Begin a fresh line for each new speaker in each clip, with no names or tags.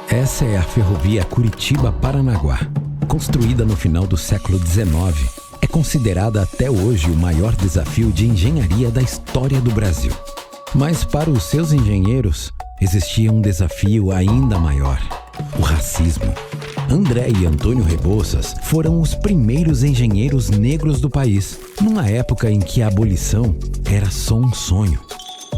Essa é a ferrovia Curitiba-Paranaguá. Construída no final do século XIX, é considerada até hoje o maior desafio de engenharia da história do Brasil. Mas para os seus engenheiros, existia um desafio ainda maior: o racismo. André e Antônio Rebouças foram os primeiros engenheiros negros do país, numa época em que a abolição era só um sonho.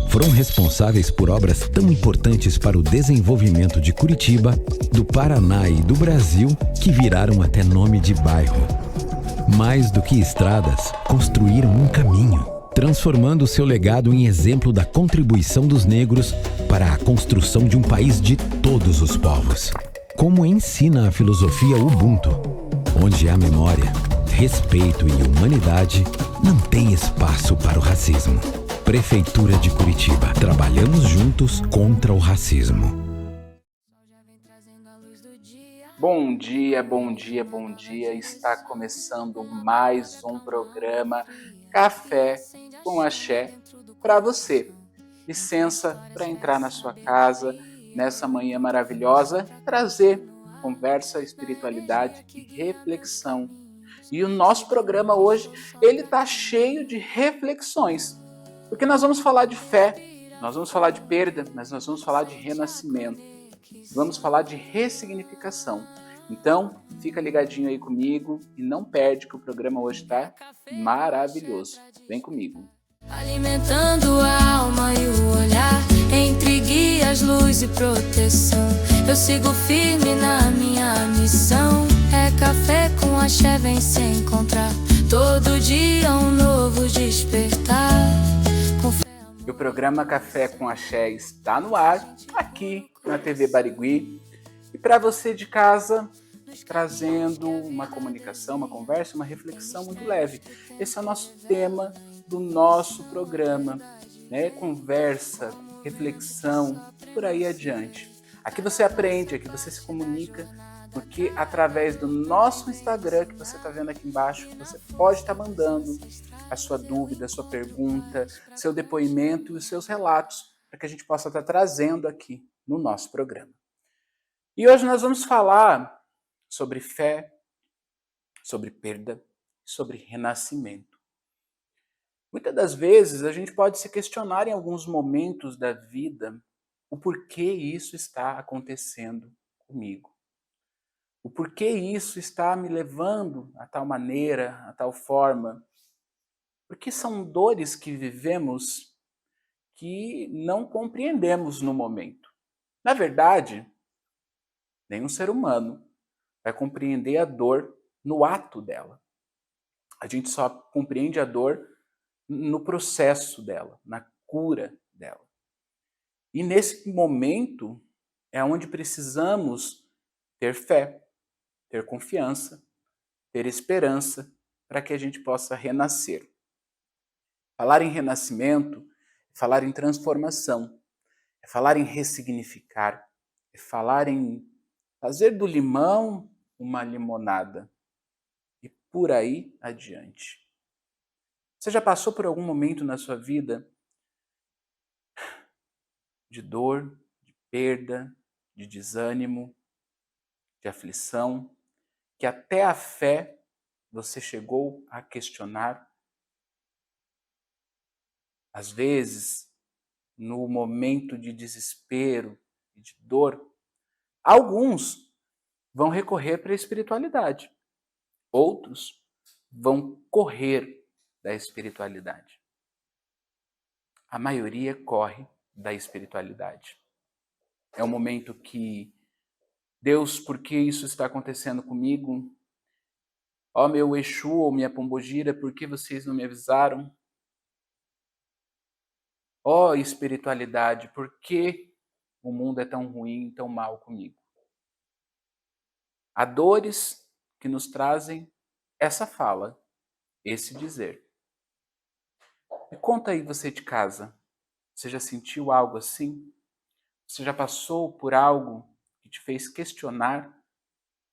Foram responsáveis por obras tão importantes para o desenvolvimento de Curitiba, do Paraná e do Brasil, que viraram até nome de bairro. Mais do que estradas, construíram um caminho, transformando seu legado em exemplo da contribuição dos negros para a construção de um país de todos os povos. Como ensina a filosofia Ubuntu, onde há memória, respeito e humanidade, não tem espaço para o racismo. Prefeitura de Curitiba. Trabalhamos juntos contra o racismo.
Bom dia, bom dia, bom dia. Está começando mais um programa Café com Axé para você. Licença para entrar na sua casa nessa manhã maravilhosa, trazer conversa, espiritualidade e reflexão. E o nosso programa hoje, ele está cheio de reflexões. Porque nós vamos falar de fé, nós vamos falar de perda, mas nós vamos falar de renascimento. Vamos falar de ressignificação. Então, fica ligadinho aí comigo e não perde que o programa hoje está maravilhoso. Vem comigo.
Alimentando a alma e o olhar, entre guias, luz e proteção. Eu sigo firme na minha missão. É café com axé, vem se encontrar. Todo dia um novo despertar.
O programa Café com Axé está no ar, aqui na TV Barigui. E para você de casa, trazendo uma comunicação, uma conversa, uma reflexão muito leve. Esse é o nosso tema do nosso programa, né? Conversa, reflexão, por aí adiante. Aqui você aprende, aqui você se comunica, porque através do nosso Instagram, que você está vendo aqui embaixo, você pode estar mandando a sua dúvida, a sua pergunta, seu depoimento e os seus relatos, para que a gente possa estar trazendo aqui no nosso programa. E hoje nós vamos falar sobre fé, sobre perda, sobre renascimento. Muitas das vezes a gente pode se questionar em alguns momentos da vida o porquê isso está acontecendo comigo. O porquê isso está me levando a tal maneira, a tal forma. Porque são dores que vivemos que não compreendemos no momento. Na verdade, nenhum ser humano vai compreender a dor no ato dela. A gente só compreende a dor no processo dela, na cura dela. E nesse momento é onde precisamos ter fé, ter confiança, ter esperança para que a gente possa renascer. Falar em renascimento é falar em transformação, é falar em ressignificar, é falar em fazer do limão uma limonada e por aí adiante. Você já passou por algum momento na sua vida de dor, de perda, de desânimo, de aflição, que até a fé você chegou a questionar? Às vezes, no momento de desespero e de dor, alguns vão recorrer para a espiritualidade, outros vão correr da espiritualidade. A maioria corre da espiritualidade. É um momento que, Deus, por que isso está acontecendo comigo? Ó meu Exu ou minha Pombogira, por que vocês não me avisaram? Ó espiritualidade, por que o mundo é tão ruim, tão mal comigo? Há dores que nos trazem essa fala, esse dizer. Me conta aí você de casa, você já sentiu algo assim? Você já passou por algo que te fez questionar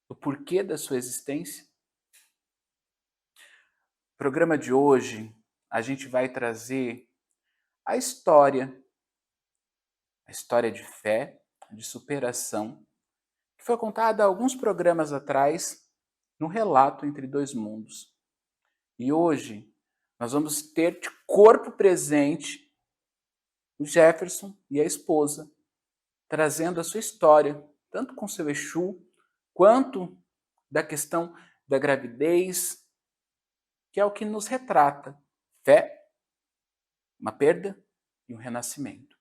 o porquê da sua existência? No programa de hoje, a gente vai trazer a história de fé, de superação foi contada há alguns programas atrás no Relato Entre Dois Mundos. E hoje nós vamos ter de corpo presente o Jefferson e a esposa, trazendo a sua história, tanto com seu Exu, quanto da questão da gravidez, que é o que nos retrata. Fé, uma perda e um renascimento.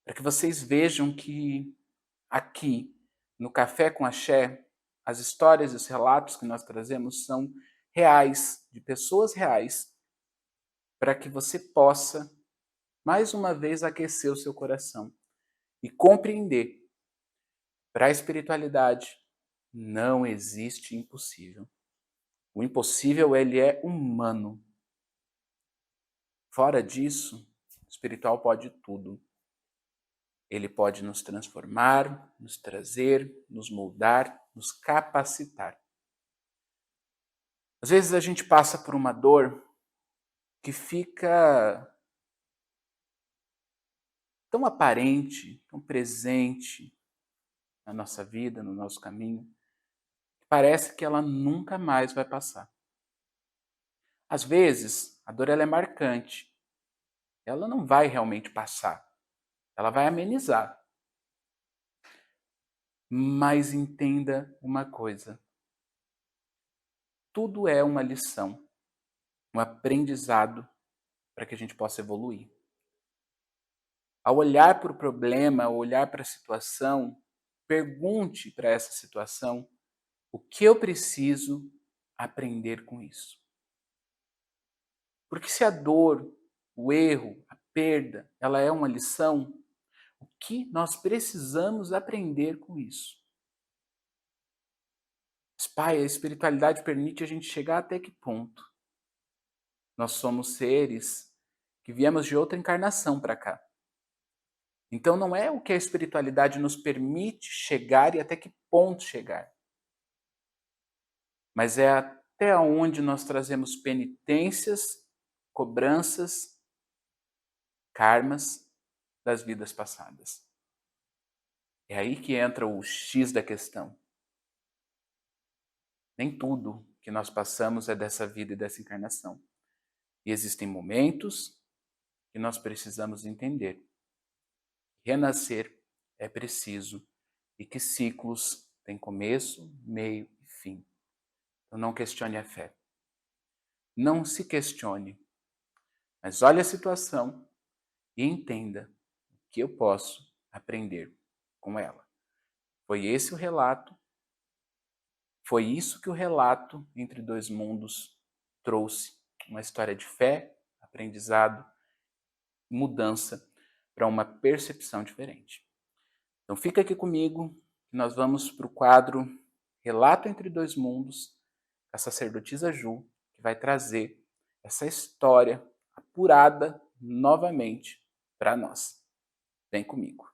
Para que vocês vejam que aqui, no Café com Axé, as histórias e os relatos que nós trazemos são reais, de pessoas reais, para que você possa, mais uma vez, aquecer o seu coração e compreender. Para a espiritualidade, não existe impossível. O impossível, ele é humano. Fora disso, o espiritual pode tudo. Ele pode nos transformar, nos trazer, nos moldar, nos capacitar. Às vezes a gente passa por uma dor que fica tão aparente, tão presente na nossa vida, no nosso caminho, que parece que ela nunca mais vai passar. Às vezes, a dor ela é marcante. Ela não vai realmente passar. Ela vai amenizar. Mas entenda uma coisa. Tudo é uma lição, um aprendizado para que a gente possa evoluir. Ao olhar para o problema, ao olhar para a situação, pergunte para essa situação o que eu preciso aprender com isso. Porque se a dor, o erro, a perda, ela é uma lição, o que nós precisamos aprender com isso? Mas, Pai, a espiritualidade permite a gente chegar até que ponto? Nós somos seres que viemos de outra encarnação para cá. Então não é o que a espiritualidade nos permite chegar e até que ponto chegar. Mas é até onde nós trazemos penitências, cobranças, karmas das vidas passadas. É aí que entra o X da questão. Nem tudo que nós passamos é dessa vida e dessa encarnação. E existem momentos que nós precisamos entender. Renascer é preciso e que ciclos têm começo, meio e fim. Então não questione a fé. Não se questione, mas olhe a situação e entenda o que eu posso aprender com ela. Foi esse o relato, foi isso que o Relato Entre Dois Mundos trouxe. Uma história de fé, aprendizado, mudança para uma percepção diferente. Então fica aqui comigo, que nós vamos para o quadro Relato Entre Dois Mundos, a sacerdotisa Ju, que vai trazer essa história apurada novamente para nós. Vem comigo.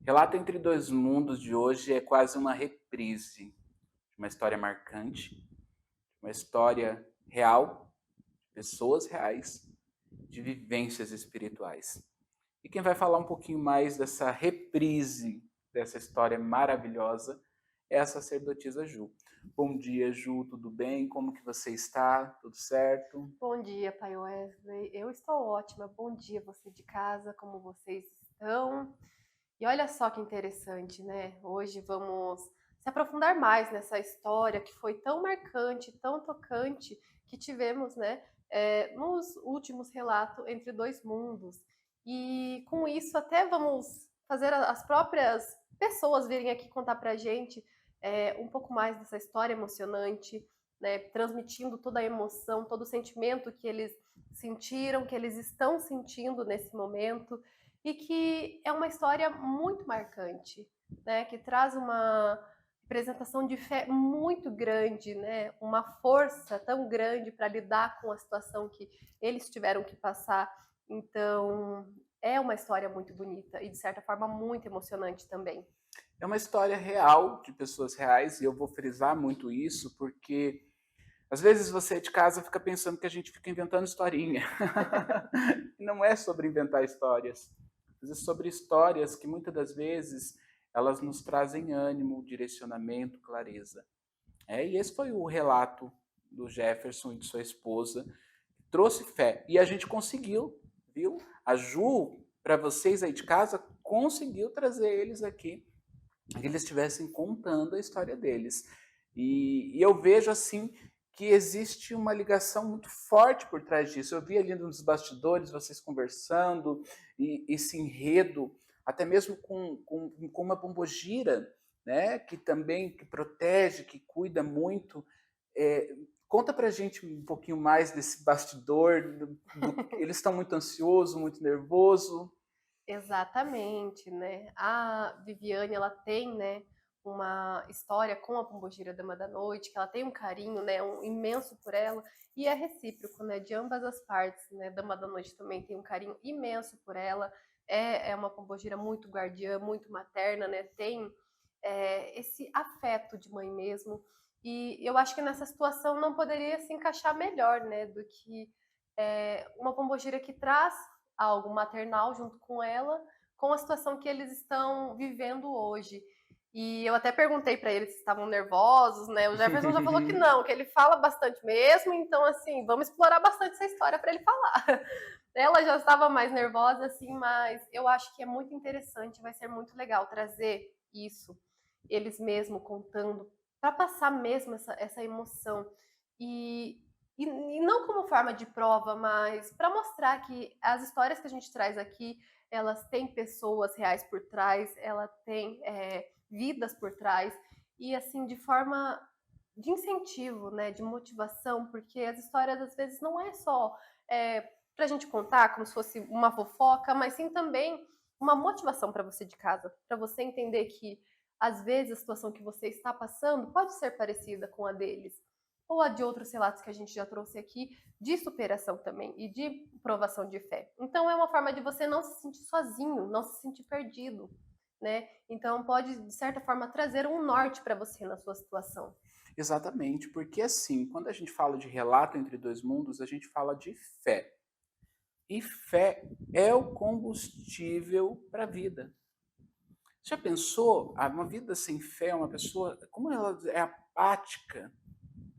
Relato Entre Dois Mundos de hoje é quase uma reprise de uma história marcante, uma história real, de pessoas reais, de vivências espirituais. E quem vai falar um pouquinho mais dessa reprise, dessa história maravilhosa, é a sacerdotisa Ju. Bom dia, Ju, tudo bem? Como que você está? Tudo certo?
Bom dia, Pai Wesley. Eu estou ótima. Bom dia, você de casa, como vocês estão? E olha só que interessante, né? Hoje vamos se aprofundar mais nessa história que foi tão marcante, tão tocante, que tivemos, né, nos últimos relatos Entre Dois Mundos. E com isso até vamos fazer as próprias pessoas virem aqui contar pra gente um pouco mais dessa história emocionante, né, transmitindo toda a emoção, todo o sentimento que eles sentiram, que eles estão sentindo nesse momento, e que é uma história muito marcante, né, que traz uma representação de fé muito grande, né, uma força tão grande para lidar com a situação que eles tiveram que passar. Então, é uma história muito bonita e, de certa forma, muito emocionante também.
É uma história real, de pessoas reais, e eu vou frisar muito isso porque Às vezes você de casa fica pensando que a gente fica inventando historinha. Não é sobre inventar histórias. É sobre histórias que muitas das vezes elas nos trazem ânimo, direcionamento, clareza. E esse foi o relato do Jefferson e de sua esposa. Trouxe fé. E a gente conseguiu, viu? A Ju, para vocês aí de casa, conseguiu trazer eles aqui, que eles estivessem contando a história deles. E eu vejo assim que existe uma ligação muito forte por trás disso. Eu vi ali nos bastidores vocês conversando, e esse enredo, até mesmo com uma pombogira, né, que também que protege, que cuida muito. Conta pra gente um pouquinho mais desse bastidor. Eles estão muito ansiosos, muito nervosos.
Exatamente, né? A Viviane, ela tem, né, uma história com a Pombogira Dama da Noite, que ela tem um carinho, né, um imenso por ela, e é recíproco, né, de ambas as partes, né? Dama da Noite também tem um carinho imenso por ela, é uma pombogira muito guardiã, muito materna, né? Tem esse afeto de mãe mesmo, e eu acho que nessa situação não poderia se encaixar melhor, né, do que uma pombogira que traz algo maternal junto com ela, com a situação que eles estão vivendo hoje. E eu até perguntei para eles se estavam nervosos, né? O Jefferson já falou que não, que ele fala bastante mesmo, então assim, vamos explorar bastante essa história para ele falar. Ela já estava mais nervosa, assim, mas eu acho que é muito interessante, vai ser muito legal trazer isso, eles mesmo contando, para passar mesmo essa emoção. E não como forma de prova, mas para mostrar que as histórias que a gente traz aqui, elas têm pessoas reais por trás, ela tem vidas por trás, e assim, de forma de incentivo, né, de motivação, porque as histórias às vezes não é só para a gente contar como se fosse uma fofoca, mas sim também uma motivação para você de casa, para você entender que às vezes a situação que você está passando pode ser parecida com a deles, ou a de outros relatos que a gente já trouxe aqui, de superação também e de provação de fé. Então é uma forma de você não se sentir sozinho, não se sentir perdido, né? Então pode, de certa forma, trazer um norte para você na sua situação.
Exatamente, porque assim, quando a gente fala de relato entre dois mundos, a gente fala de fé. E fé é o combustível para a vida. Já pensou? Uma vida sem fé, uma pessoa, como ela é apática,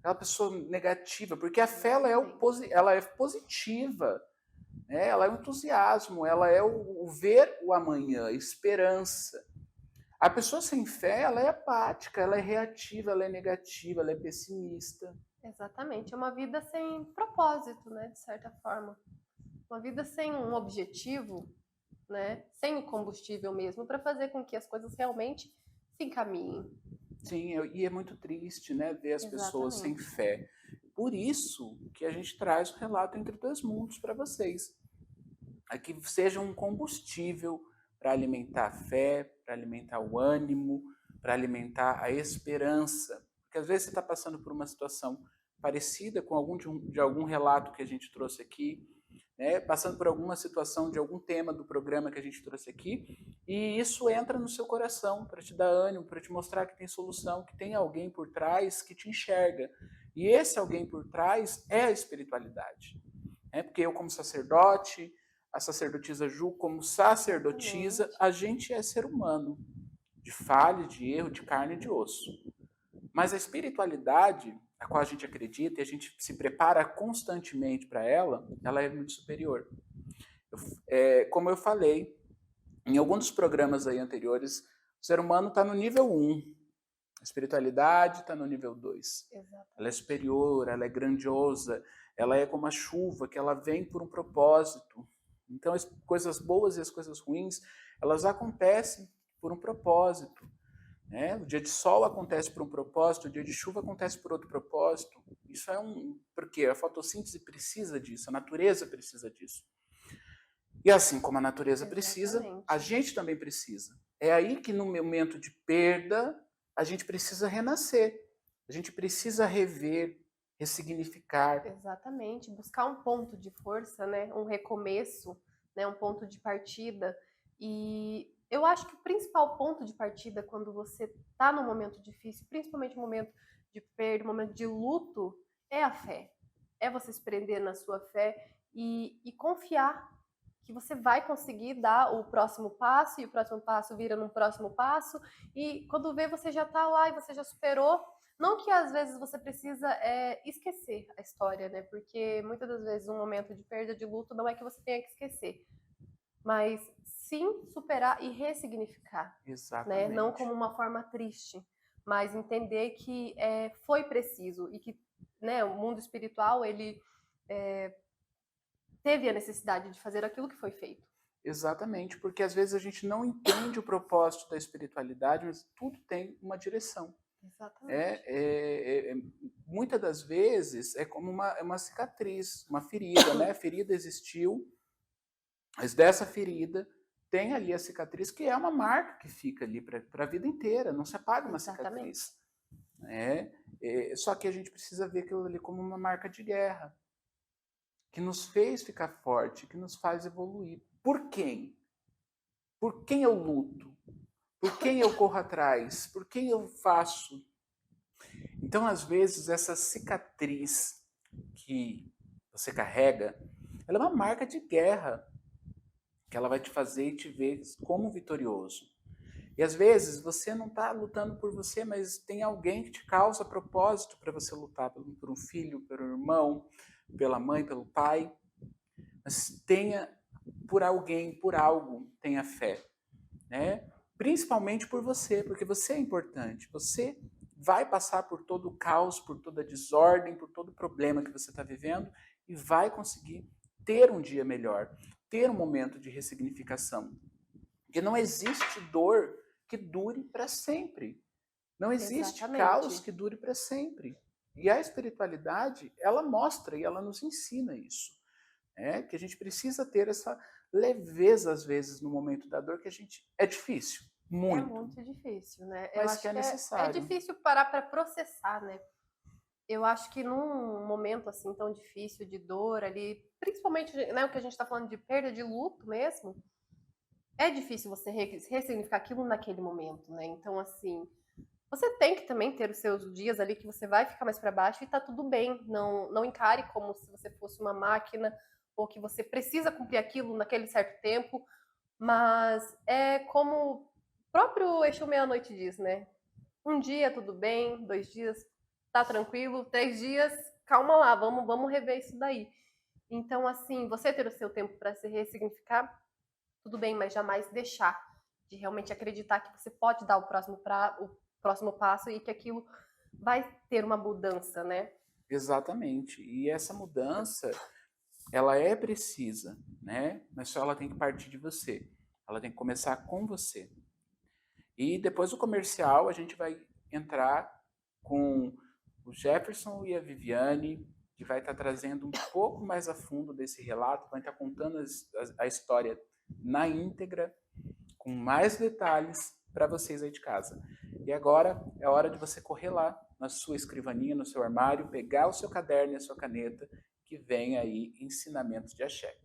aquela pessoa negativa, porque a fé ela é positiva, né? Ela é o entusiasmo, ela é o ver o amanhã, esperança. A pessoa sem fé, ela é apática, ela é reativa, ela é negativa, ela é pessimista.
Exatamente, é uma vida sem propósito, né, de certa forma. Uma vida sem um objetivo, né, sem o combustível mesmo, para fazer com que as coisas realmente se encaminhem.
Sim, e é muito triste, né, ver as pessoas sem fé. Por isso que a gente traz o relato entre dois mundos para vocês. Que seja um combustível para alimentar a fé, para alimentar o ânimo, para alimentar a esperança. Porque às vezes você está passando por uma situação parecida com algum relato que a gente trouxe aqui, né? Passando por alguma situação de algum tema do programa que a gente trouxe aqui, e isso entra no seu coração para te dar ânimo, para te mostrar que tem solução, que tem alguém por trás que te enxerga. E esse alguém por trás é a espiritualidade. Porque eu, como sacerdote, a sacerdotisa Ju, como sacerdotisa, a gente é ser humano, de falha, de erro, de carne e de osso. Mas a espiritualidade, a qual a gente acredita e a gente se prepara constantemente para ela é muito superior. Como eu falei, em alguns dos programas aí anteriores, o ser humano está no nível 1, a espiritualidade está no nível 2.
Exatamente.
Ela é superior, ela é grandiosa, ela é como a chuva, que ela vem por um propósito. Então, as coisas boas e as coisas ruins, elas acontecem por um propósito. O dia de sol acontece por um propósito, o dia de chuva acontece por outro propósito. Isso porque a fotossíntese precisa disso, a natureza precisa disso. E assim como a natureza precisa, a gente também precisa. É aí que no momento de perda, a gente precisa renascer. A gente precisa rever, ressignificar.
Exatamente, buscar um ponto de força, né? Um recomeço, né? Um ponto de partida. E eu acho que o principal ponto de partida quando você está num momento difícil, principalmente no momento de perda, no momento de luto, é a fé. É você se prender na sua fé e confiar que você vai conseguir dar o próximo passo, e o próximo passo vira num próximo passo, e quando vê você já está lá e você já superou. Não que às vezes você precisa esquecer a história, né? Porque muitas das vezes um momento de perda de luto não é que você tenha que esquecer, mas sim superar e ressignificar, né? Não como uma forma triste, mas entender que foi preciso e que, né, o mundo espiritual ele teve a necessidade de fazer aquilo que foi feito.
Exatamente, porque às vezes a gente não entende o propósito da espiritualidade, mas tudo tem uma direção.
Exatamente.
Muitas das vezes é como uma cicatriz, uma ferida, né? A ferida existiu, mas dessa ferida tem ali a cicatriz, que é uma marca que fica ali para a vida inteira, não se apaga uma cicatriz. Só que a gente precisa ver aquilo ali como uma marca de guerra, que nos fez ficar forte, que nos faz evoluir. Por quem? Por quem eu luto? Por quem eu corro atrás? Por quem eu faço? Então, às vezes, essa cicatriz que você carrega, ela é uma marca de guerra, que ela vai te fazer te ver como vitorioso. E às vezes você não está lutando por você, mas tem alguém que te causa propósito para você lutar por um filho, por um irmão, pela mãe, pelo pai. Mas tenha por alguém, por algo, tenha fé, né? Principalmente por você, porque você é importante. Você vai passar por todo o caos, por toda a desordem, por todo o problema que você está vivendo e vai conseguir ter um dia melhor, ter um momento de ressignificação. Porque não existe dor que dure para sempre. Não existe caos que dure para sempre. E a espiritualidade, ela mostra e ela nos ensina isso. Que a gente precisa ter essa leveza, às vezes, no momento da dor, que é difícil. Muito.
É muito difícil, né?
Mas eu acho que é necessário.
É difícil parar para processar, né? Eu acho que num momento assim tão difícil de dor ali, principalmente, né, o que a gente está falando de perda de luto mesmo, é difícil você ressignificar aquilo naquele momento, né? Então, assim, você tem que também ter os seus dias ali que você vai ficar mais para baixo e tá tudo bem. Não encare como se você fosse uma máquina ou que você precisa cumprir aquilo naquele certo tempo, mas é como o próprio Exu Meia-Noite diz, né? Um dia tudo bem, 2 dias tá tranquilo, 3 dias, calma lá, vamos rever isso daí. Então, assim, você ter o seu tempo para se ressignificar, tudo bem, mas jamais deixar de realmente acreditar que você pode dar o próximo passo e que aquilo vai ter uma mudança, né?
Exatamente. E essa mudança, ela é precisa, né? Mas só ela tem que partir de você. Ela tem que começar com você. E depois do comercial, a gente vai entrar com o Jefferson e a Viviane, que vai estar trazendo um pouco mais a fundo desse relato, vai estar contando a história na íntegra, com mais detalhes para vocês aí de casa. E agora é hora de você correr lá na sua escrivaninha, no seu armário, pegar o seu caderno e a sua caneta, que vem aí ensinamentos de axé.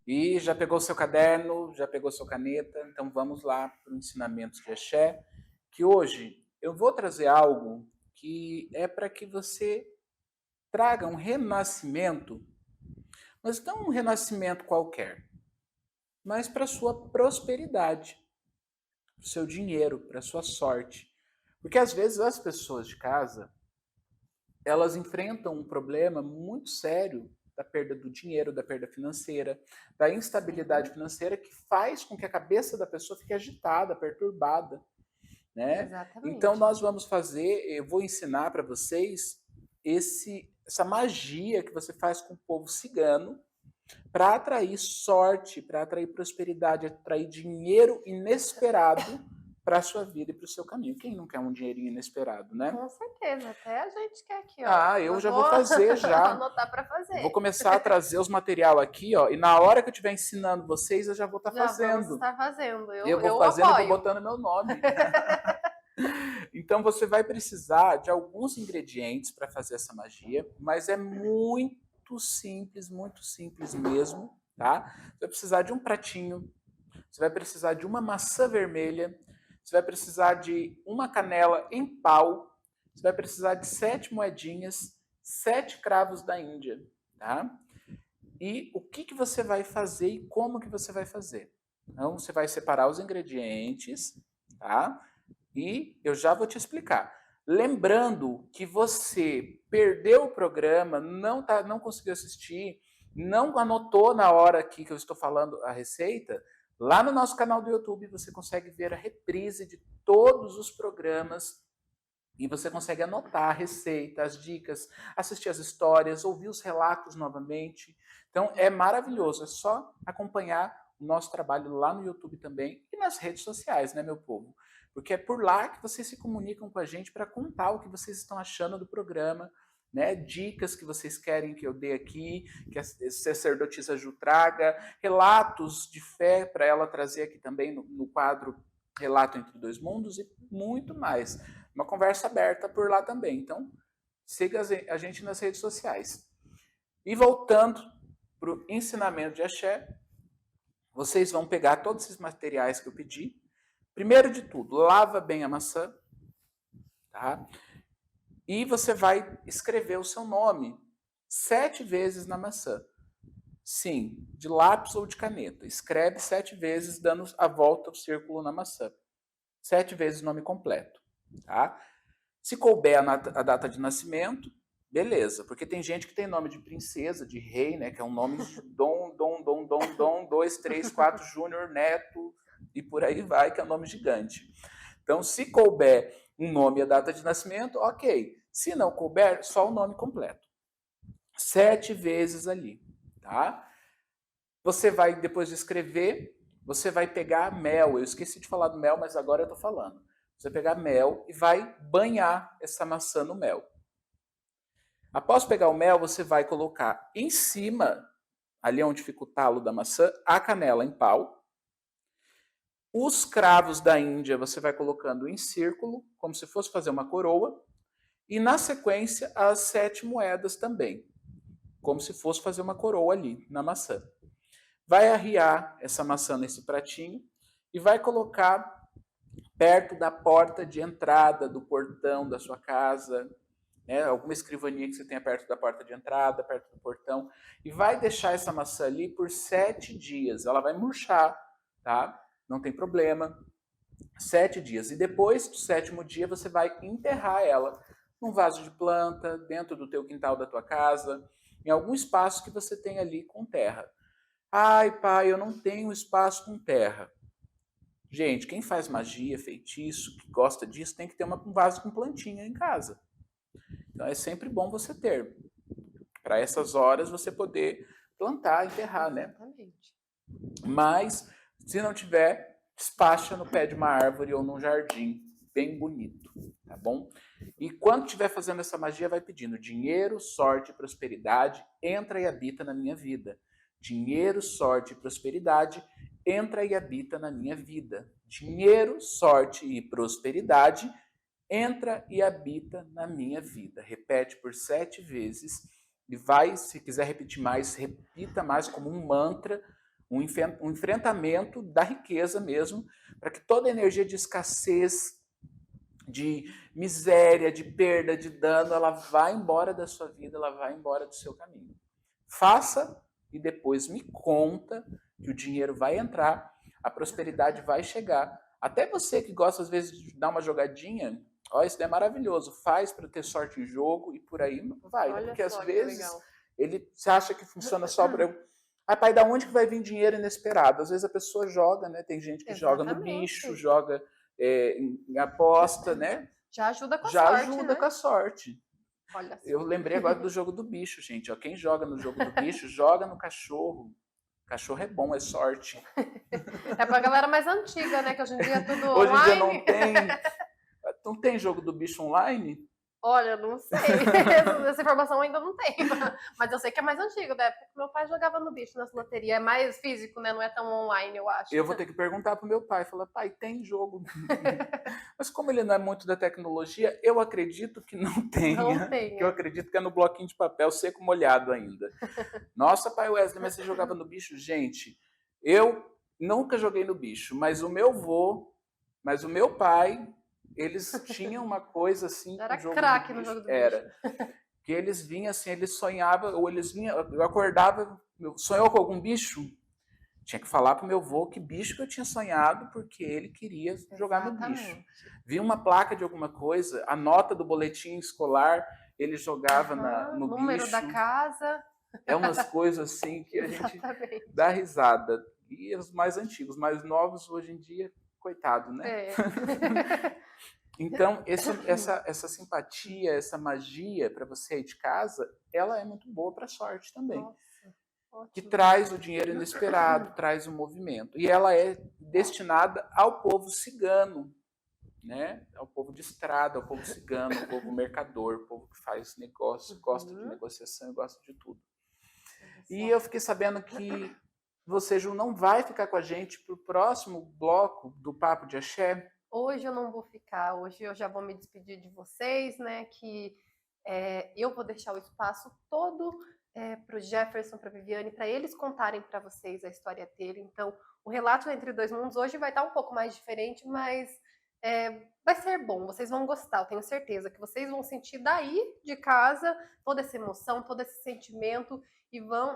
E já pegou seu caderno, já pegou sua caneta, então vamos lá para o ensinamentos de axé, que hoje eu vou trazer algo que é para que você traga um renascimento, mas não um renascimento qualquer, mas para a sua prosperidade, para o seu dinheiro, para a sua sorte. Porque às vezes as pessoas de casa, elas enfrentam um problema muito sério da perda do dinheiro, da perda financeira, da instabilidade financeira, que faz com que a cabeça da pessoa fique agitada, perturbada, né?
Exatamente.
Então nós vamos fazer, eu vou ensinar para vocês essa magia que você faz com o povo cigano para atrair sorte, para atrair prosperidade, atrair dinheiro inesperado para a sua vida e para o seu caminho. Quem não quer um dinheirinho inesperado, né?
Com certeza, até a gente quer aqui, ó.
Ah, eu já vou fazer já.
Vou anotar para fazer.
Vou começar a trazer os material aqui, ó, e na hora que eu estiver ensinando vocês, eu já vou estar fazendo.
Vamos estar fazendo.
Eu vou fazendo, eu vou botando meu nome. Então você vai precisar de alguns ingredientes para fazer essa magia, mas é muito simples mesmo, tá? Você vai precisar de um pratinho, você vai precisar de uma maçã vermelha, você vai precisar de uma canela em pau, você vai precisar de 7 moedinhas, 7 cravos da Índia, tá? E o que você vai fazer e como que você vai fazer? Então, você vai separar os ingredientes, tá? E eu já vou te explicar. Lembrando que você perdeu o programa, não conseguiu assistir, não anotou na hora aqui que eu estou falando a receita, lá no nosso canal do YouTube você consegue ver a reprise de todos os programas e você consegue anotar a receita, as dicas, assistir as histórias, ouvir os relatos novamente. Então é maravilhoso, é só acompanhar o nosso trabalho lá no YouTube também e nas redes sociais, né, meu povo? Porque é por lá que vocês se comunicam com a gente para contar o que vocês estão achando do programa, né? Dicas que vocês querem que eu dê aqui, que a sacerdotisa Ju traga, relatos de fé para ela trazer aqui também no quadro Relato entre Dois Mundos e muito mais. Uma conversa aberta por lá também. Então, siga a gente nas redes sociais. E voltando para o ensinamento de axé, vocês vão pegar todos esses materiais que eu pedi. Primeiro de tudo, lava bem a maçã, tá? E você vai escrever o seu nome 7 vezes na maçã. Sim, de lápis ou de caneta. Escreve 7 vezes, dando a volta ao círculo na maçã. 7 vezes o nome completo, tá? Se couber a data de nascimento, beleza. Porque tem gente que tem nome de princesa, de rei, né? Que é um nome de Dom, 2, 3, 4, Júnior, Neto, e por aí vai, que é um nome gigante. Então, se couber um nome e a data de nascimento, ok. Se não couber, só o nome completo. 7 vezes ali, tá? Você vai, depois de escrever, você vai pegar mel. Eu esqueci de falar do mel, mas agora eu estou falando. Você vai pegar mel e vai banhar essa maçã no mel. Após pegar o mel, você vai colocar em cima, ali onde fica o talo da maçã, a canela em pau. Os cravos da Índia você vai colocando em círculo, como se fosse fazer uma coroa. E na sequência, as 7 moedas também, como se fosse fazer uma coroa ali na maçã. Vai arriar essa maçã nesse pratinho e vai colocar perto da porta de entrada, do portão da sua casa, né? Alguma escrivaninha que você tenha perto da porta de entrada, perto do portão. E vai deixar essa maçã ali por 7 dias. Ela vai murchar, tá? Não tem problema. 7 dias. E depois do 7º dia, você vai enterrar ela num vaso de planta, dentro do teu quintal da tua casa, em algum espaço que você tem ali com terra. Ai, pai, eu não tenho espaço com terra. Gente, quem faz magia, feitiço, que gosta disso, tem que ter um vaso com plantinha em casa. Então é sempre bom você ter. Para essas horas você poder plantar, enterrar, né?
Exatamente.
Mas, se não tiver, despacha no pé de uma árvore ou num jardim bem bonito, tá bom? E quando estiver fazendo essa magia, vai pedindo dinheiro, sorte e prosperidade, entra e habita na minha vida. Dinheiro, sorte e prosperidade, entra e habita na minha vida. Dinheiro, sorte e prosperidade, entra e habita na minha vida. Repete por 7 vezes e vai, se quiser repetir mais, repita mais como um mantra, um enfrentamento da riqueza mesmo, para que toda energia de escassez, de miséria, de perda, de dano, ela vá embora da sua vida, ela vai embora do seu caminho. Faça e depois me conta que o dinheiro vai entrar, a prosperidade vai chegar. Até você que gosta às vezes de dar uma jogadinha, ó, isso é maravilhoso, faz para ter sorte em jogo e por aí vai, né? Porque às vezes você acha que funciona só para eu... Ah, pai, da onde que vai vir dinheiro inesperado? Às vezes a pessoa joga, né? Tem gente que joga no bicho, joga em aposta, né?
Já ajuda com a
Já
sorte,
ajuda
né?
com a sorte.
Olha só.
Eu lembrei agora do jogo do bicho, gente. Ó, quem joga no jogo do bicho, joga no cachorro. Cachorro é bom, é sorte.
É pra galera mais antiga, né? Que hoje em dia é tudo
Hoje
online.
em dia não tem. Não tem jogo do bicho online?
Olha, não sei. Essa informação eu ainda não tenho. Mas eu sei que é mais antigo, da época que meu pai jogava no bicho, nessa loteria. É mais físico, né? Não é tão online, eu acho.
Eu vou ter que perguntar pro meu pai. Falar, pai, tem jogo? Mas como ele não é muito da tecnologia, eu acredito que não tenha.
Não tem.
Que eu acredito que é no bloquinho de papel seco molhado ainda. Nossa, pai Wesley, mas você jogava no bicho? Gente, eu nunca joguei no bicho, mas o meu vô Mas o meu pai, eles tinham uma coisa assim,
Era
com o jogo
craque
do
no
bicho.
jogo do
Era. Que eles vinham assim, eles sonhavam, ou eles vinham, eu acordava, sonhou com algum bicho? Tinha que falar pro meu avô que bicho que eu tinha sonhado, porque ele queria jogar no bicho.
Exatamente.
Via uma placa de alguma coisa, a nota do boletim escolar, ele jogava no
Número da
bicho.
casa.
É umas coisas assim que a gente
Exatamente.
dá risada. E os mais antigos, mais novos hoje em dia, coitado, né?
É.
Então, essa simpatia, essa magia para você aí de casa, ela é muito boa para a sorte também.
Nossa,
Que
ótimo.
traz o dinheiro inesperado, traz o movimento. E ela é destinada ao povo cigano, né? Ao povo de estrada, ao povo cigano, ao povo mercador, ao povo que faz negócio, gosta de negociação, gosta de tudo. E eu fiquei sabendo que você, Ju, não vai ficar com a gente para o próximo bloco do Papo de Axé.
Hoje eu não vou ficar, hoje eu já vou me despedir de vocês, né? Que eu vou deixar o espaço todo para o Jefferson, para a Viviane, para eles contarem para vocês a história dele. Então, o relato Entre Dois Mundos hoje vai estar um pouco mais diferente, mas vai ser bom, vocês vão gostar, eu tenho certeza que vocês vão sentir daí de casa toda essa emoção, todo esse sentimento e vão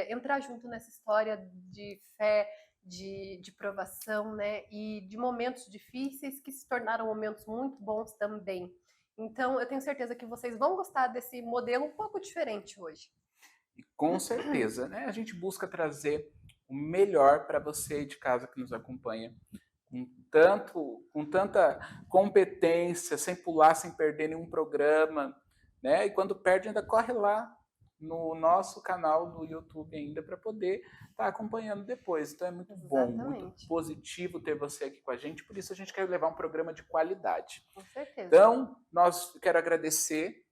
entrar junto nessa história de fé, de provação, né? E de momentos difíceis que se tornaram momentos muito bons também. Então, eu tenho certeza que vocês vão gostar desse modelo um pouco diferente hoje.
E com certeza, né? A gente busca trazer o melhor para você de casa que nos acompanha, com tanta competência, sem pular, sem perder nenhum programa, né? E quando perde, ainda corre lá no nosso canal no YouTube ainda para poder estar acompanhando depois. Então é muito bom, muito positivo ter você aqui com a gente, por isso a gente quer levar um programa de qualidade.
Com certeza.
Então, quero agradecer,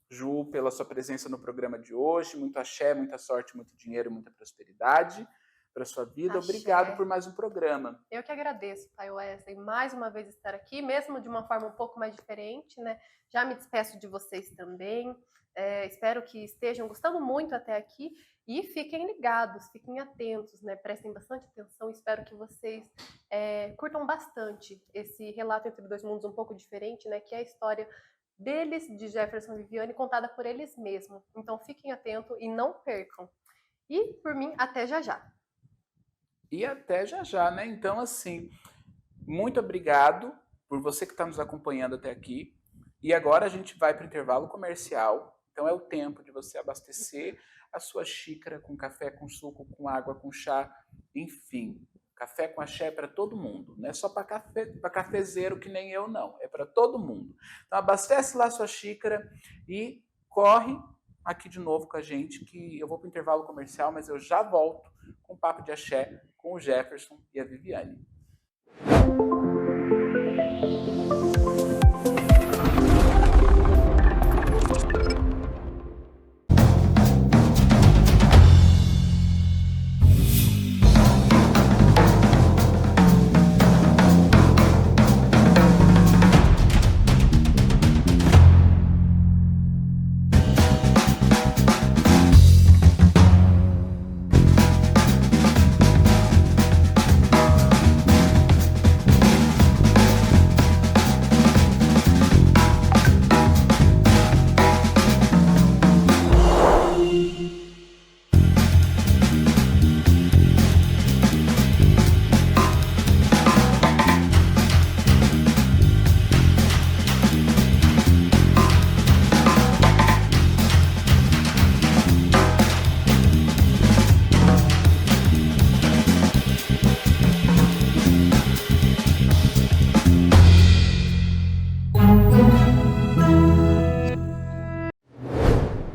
Ju, pela sua presença no programa de hoje. Muito axé, muita sorte, muito dinheiro, muita prosperidade para sua vida.
Axé.
Obrigado por mais um programa.
Eu que agradeço, Pai Wesley, mais uma vez estar aqui, mesmo de uma forma um pouco mais diferente, né? Já me despeço de vocês também. Espero que estejam gostando muito até aqui e fiquem ligados, fiquem atentos, né? Prestem bastante atenção. Espero que vocês curtam bastante esse relato Entre Dois Mundos um pouco diferente, né? Que é a história deles, de Jefferson e Viviane, contada por eles mesmos. Então fiquem atentos e não percam. E por mim, até já já.
E até já já, né? Então, assim, muito obrigado por você que está nos acompanhando até aqui. E agora a gente vai para o intervalo comercial. Então é o tempo de você abastecer a sua xícara com café, com suco, com água, com chá, enfim. Café com axé é para todo mundo. Não é só para cafezeiro que nem eu, não. É para todo mundo. Então abastece lá a sua xícara e corre aqui de novo com a gente, que eu vou para o intervalo comercial, mas eu já volto com o Papo de Axé com o Jefferson e a Viviane.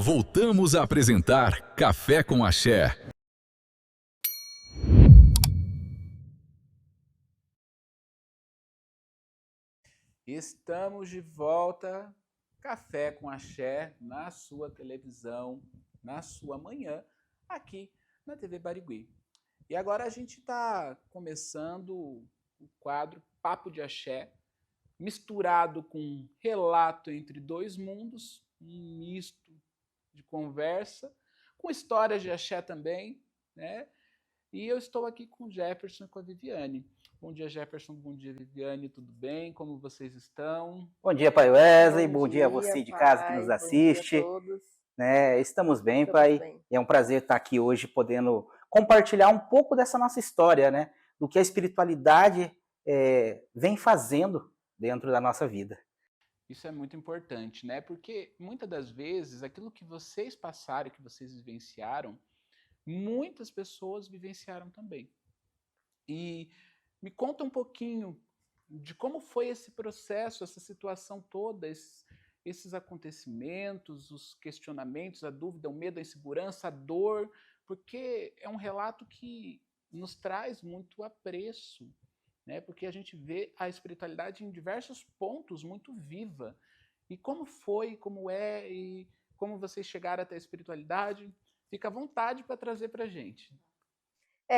Voltamos a apresentar Café com Axé.
Estamos de volta, Café com Axé, na sua televisão, na sua manhã, aqui na TV Barigui. E agora a gente está começando o quadro Papo de Axé, misturado com relato entre dois mundos, um misto de conversa, com histórias de axé também, né? E eu estou aqui com o Jefferson e com a Viviane. Bom dia, Jefferson. Bom dia, Viviane. Tudo bem? Como vocês estão?
Bom dia, pai Wesley. Bom dia a você de casa que nos assiste.
Bom dia a todos.
Né? Estamos bem, pai. Bem. E é um prazer estar aqui hoje podendo compartilhar um pouco dessa nossa história, né? Do que a espiritualidade vem fazendo dentro da nossa vida.
Isso é muito importante, né? Porque muitas das vezes aquilo que vocês passaram, que vocês vivenciaram, muitas pessoas vivenciaram também. E me conta um pouquinho de como foi esse processo, essa situação toda, esses acontecimentos, os questionamentos, a dúvida, o medo, a insegurança, a dor, porque é um relato que nos traz muito apreço, né? Porque a gente vê a espiritualidade em diversos pontos muito viva. E como foi, como é, e como vocês chegaram até a espiritualidade, fica à vontade para trazer para a gente.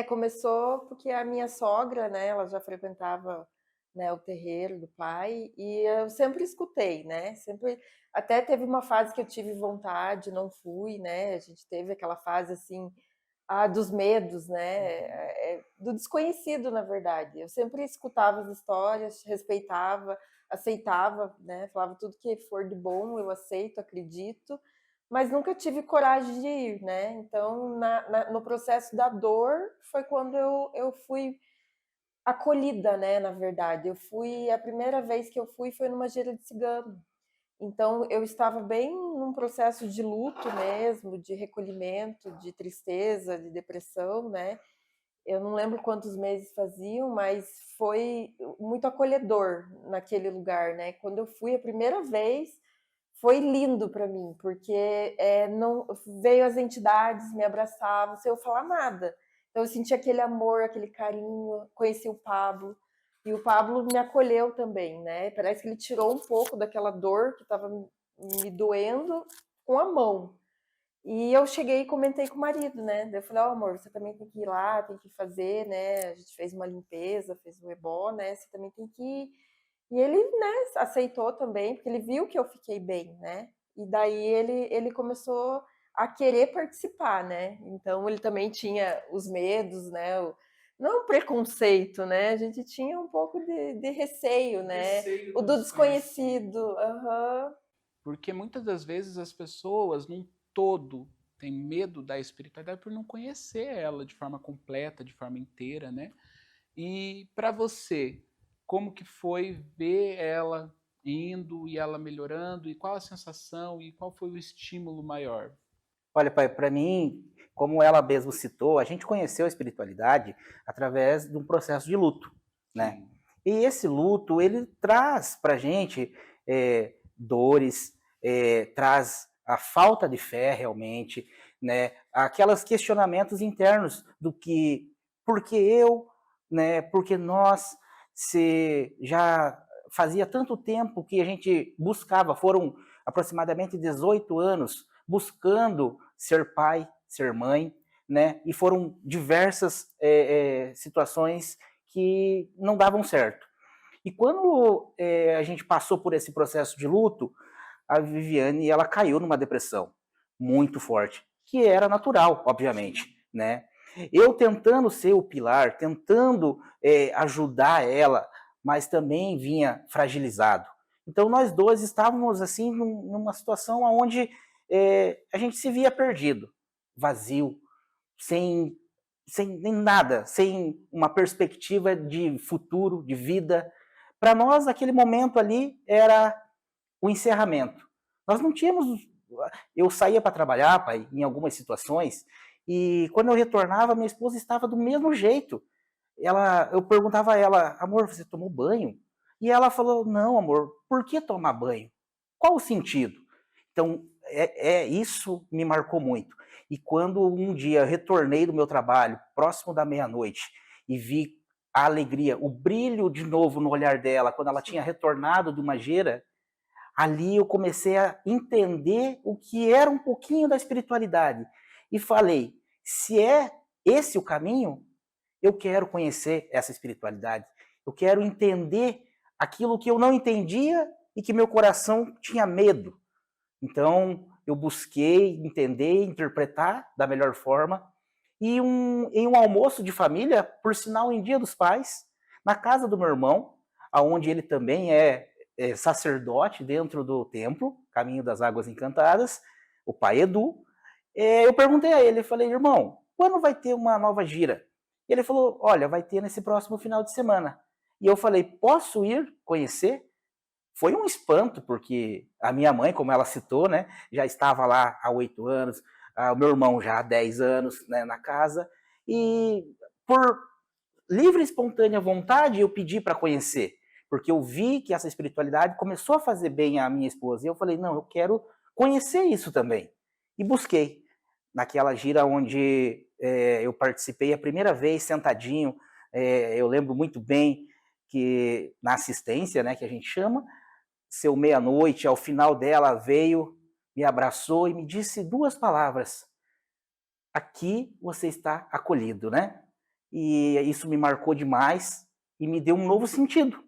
Começou porque a minha sogra, né, ela já frequentava, né, o terreiro do pai, e eu sempre escutei, né, até teve uma fase que eu tive vontade, não fui, né, a gente teve aquela fase, assim, dos medos, né, do desconhecido, na verdade. Eu sempre escutava as histórias, respeitava, aceitava, né, falava tudo que for de bom, eu aceito, acredito, mas nunca tive coragem de ir, né, então no processo da dor foi quando eu fui acolhida, né, na verdade. A primeira vez que eu fui foi numa gira de cigano. Então, eu estava bem num processo de luto mesmo, de recolhimento, de tristeza, de depressão, né? Eu não lembro quantos meses faziam, mas foi muito acolhedor naquele lugar, né? Quando eu fui a primeira vez, foi lindo para mim, porque não veio as entidades, me abraçavam, sem eu falar nada. Então, eu senti aquele amor, aquele carinho, conheci o Pablo, e o Pablo me acolheu também, né? Parece que ele tirou um pouco daquela dor que estava me doendo com a mão. E eu cheguei e comentei com o marido, né? Daí eu falei, amor, você também tem que ir lá, tem que fazer, né? A gente fez uma limpeza, fez um ebó, né? Você também tem que ir. E ele, né, aceitou também, porque ele viu que eu fiquei bem, né? E daí ele começou a querer participar, né? Então ele também tinha os medos, né? Não preconceito, né? A gente tinha um pouco de receio, né? O do desconhecido. Uhum.
Porque muitas das vezes as pessoas, num todo, têm medo da espiritualidade por não conhecer ela de forma completa, de forma inteira, né? E para você, como que foi ver ela indo e ela melhorando? E qual a sensação e qual foi o estímulo maior?
Olha, pai, para mim, como ela mesmo citou, a gente conheceu a espiritualidade através de um processo de luto, né? Sim. E esse luto, ele traz pra gente dores, traz a falta de fé realmente, né? Aqueles questionamentos internos do que, por que eu, né? Porque nós, se já fazia tanto tempo que a gente buscava, foram aproximadamente 18 anos, buscando ser pai, ser mãe, né? E foram diversas situações que não davam certo. E quando a gente passou por esse processo de luto, a Viviane, ela caiu numa depressão muito forte, que era natural, obviamente, né? Eu tentando ser o pilar, tentando ajudar ela, mas também vinha fragilizado. Então nós dois estávamos assim numa situação onde a gente se via perdido, vazio, sem nem nada, sem uma perspectiva de futuro, de vida. Para nós, aquele momento ali era o encerramento. Nós não tínhamos... Eu saía para trabalhar, pai, em algumas situações, e quando eu retornava, minha esposa estava do mesmo jeito. Eu perguntava a ela, amor, você tomou banho? E ela falou, não, amor, por que tomar banho? Qual o sentido? Então, isso me marcou muito. E quando um dia eu retornei do meu trabalho, próximo da meia-noite, e vi a alegria, o brilho de novo no olhar dela, quando ela tinha retornado de uma gira, ali eu comecei a entender o que era um pouquinho da espiritualidade. E falei, se é esse o caminho, eu quero conhecer essa espiritualidade. Eu quero entender aquilo que eu não entendia e que meu coração tinha medo. Então, eu busquei entender, interpretar da melhor forma e em um almoço de família, por sinal em Dia dos Pais, na casa do meu irmão, aonde ele também é sacerdote dentro do templo, Caminho das Águas Encantadas, o pai Edu. Eu perguntei a ele, falei, irmão, quando vai ter uma nova gira? E ele falou, olha, vai ter nesse próximo final de semana. E eu falei, posso ir conhecer? Foi um espanto, porque a minha mãe, como ela citou, né, já estava lá há 8 anos, o meu irmão já há 10 anos, né, na casa, e por livre e espontânea vontade eu pedi para conhecer, porque eu vi que essa espiritualidade começou a fazer bem à minha esposa, e eu falei, não, eu quero conhecer isso também. E busquei, naquela gira onde eu participei a primeira vez, sentadinho, eu lembro muito bem que na assistência, né, que a gente chama, seu meia-noite, ao final dela veio, me abraçou e me disse 2 palavras, aqui você está acolhido, né? E isso me marcou demais e me deu um novo sentido.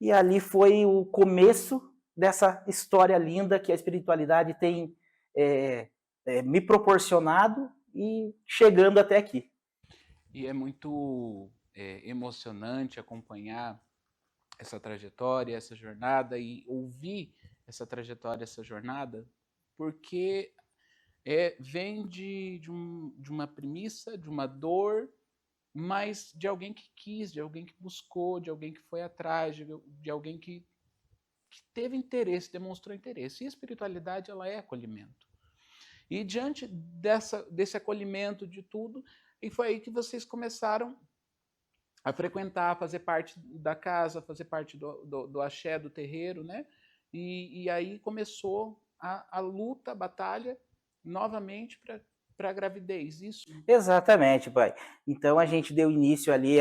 E ali foi o começo dessa história linda que a espiritualidade tem me proporcionado e chegando até aqui.
E é muito emocionante acompanhar essa trajetória, essa jornada e ouvir essa trajetória, essa jornada, porque vem de uma premissa, de uma dor, mas de alguém que quis, de alguém que buscou, de alguém que foi atrás, de alguém que teve interesse, demonstrou interesse. E a espiritualidade, ela é acolhimento. E diante desse acolhimento de tudo, e foi aí que vocês começaram a frequentar, a fazer parte da casa, fazer parte do axé, do terreiro, né? E aí começou a luta, a batalha, novamente para a gravidez, isso?
Exatamente, pai. Então a gente deu início ali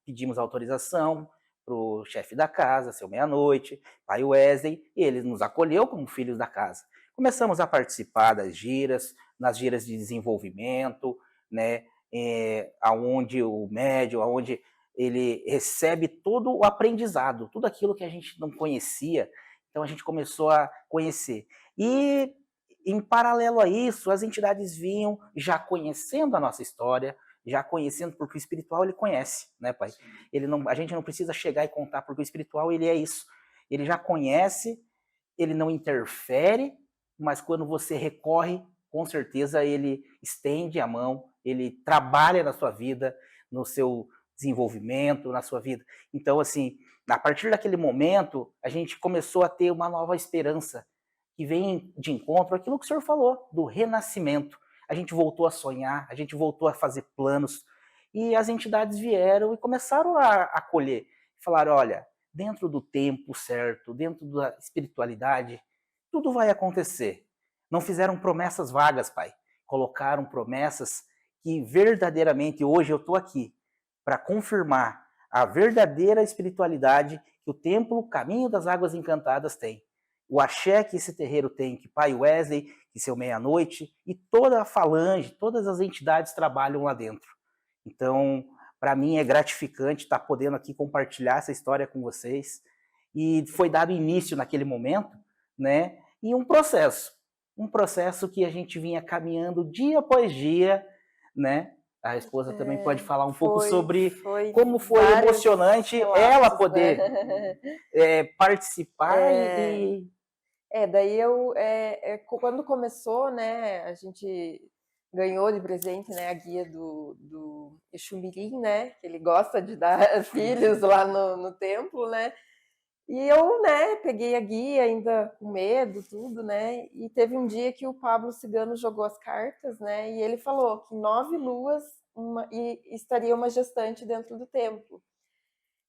pedimos autorização para o chefe da casa, seu Meia-Noite, pai Wesley, e ele nos acolheu como filhos da casa. Começamos a participar das giras, nas giras de desenvolvimento, né? Aonde o médium, aonde ele recebe todo o aprendizado, tudo aquilo que a gente não conhecia, então a gente começou a conhecer. E em paralelo a isso, as entidades vinham já conhecendo a nossa história, já conhecendo, porque o espiritual ele conhece, né, pai? A gente não precisa chegar e contar, porque o espiritual ele é isso. Ele já conhece, ele não interfere, mas quando você recorre, com certeza ele estende a mão, ele trabalha na sua vida, no seu desenvolvimento, na sua vida. Então, assim, a partir daquele momento, a gente começou a ter uma nova esperança, que vem de encontro àquilo que o senhor falou, do renascimento. A gente voltou a sonhar, a gente voltou a fazer planos, e as entidades vieram e começaram a acolher. Falaram, olha, dentro do tempo certo, dentro da espiritualidade, tudo vai acontecer. Não fizeram promessas vagas, pai. Colocaram promessas que verdadeiramente, hoje eu estou aqui, para confirmar a verdadeira espiritualidade que o templo Caminho das Águas Encantadas tem. O axé que esse terreiro tem, que pai Wesley, que seu Meia-Noite, e toda a falange, todas as entidades trabalham lá dentro. Então, para mim é gratificante estar podendo aqui compartilhar essa história com vocês. E foi dado início naquele momento, né? E um processo que a gente vinha caminhando dia após dia, né? A esposa também pode falar um pouco sobre como foi emocionante ela poder participar e...
daí quando começou, né, a gente ganhou de presente, né, a guia do Exu Mirim, né, que ele gosta de dar filhos lá no templo, né, e eu, né, peguei a guia ainda com medo, tudo, né, e teve um dia que o Pablo Cigano jogou as cartas, né, e ele falou que 9 luas e estaria uma gestante dentro do templo.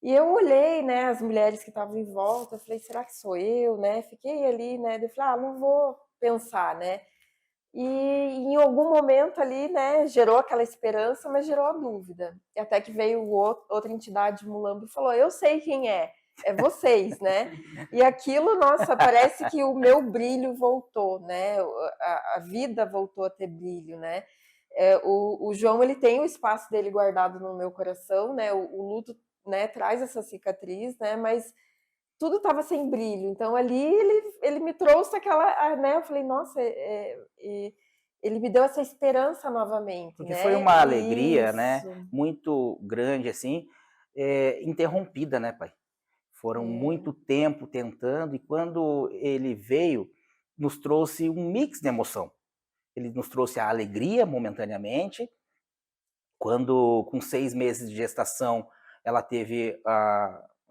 E eu olhei, né, as mulheres que estavam em volta, eu falei, será que sou eu, né? Fiquei ali, né, eu falei, não vou pensar, né? E em algum momento ali, né, gerou aquela esperança, mas gerou a dúvida. E até que veio outra entidade Mulambo e falou, eu sei quem é vocês, né? E aquilo, nossa, parece que o meu brilho voltou, né? A vida voltou a ter brilho, né? O João, ele tem o espaço dele guardado no meu coração, né? O luto, né, traz essa cicatriz, né, mas tudo estava sem brilho, então ali ele me trouxe aquela, né, eu falei, nossa, ele me deu essa esperança novamente,
Porque
né?
foi uma alegria, né,
Isso.
muito grande, assim, interrompida, né, pai? Foram muito tempo tentando, e quando ele veio, nos trouxe um mix de emoção. Ele nos trouxe a alegria momentaneamente, quando com 6 meses de gestação ela teve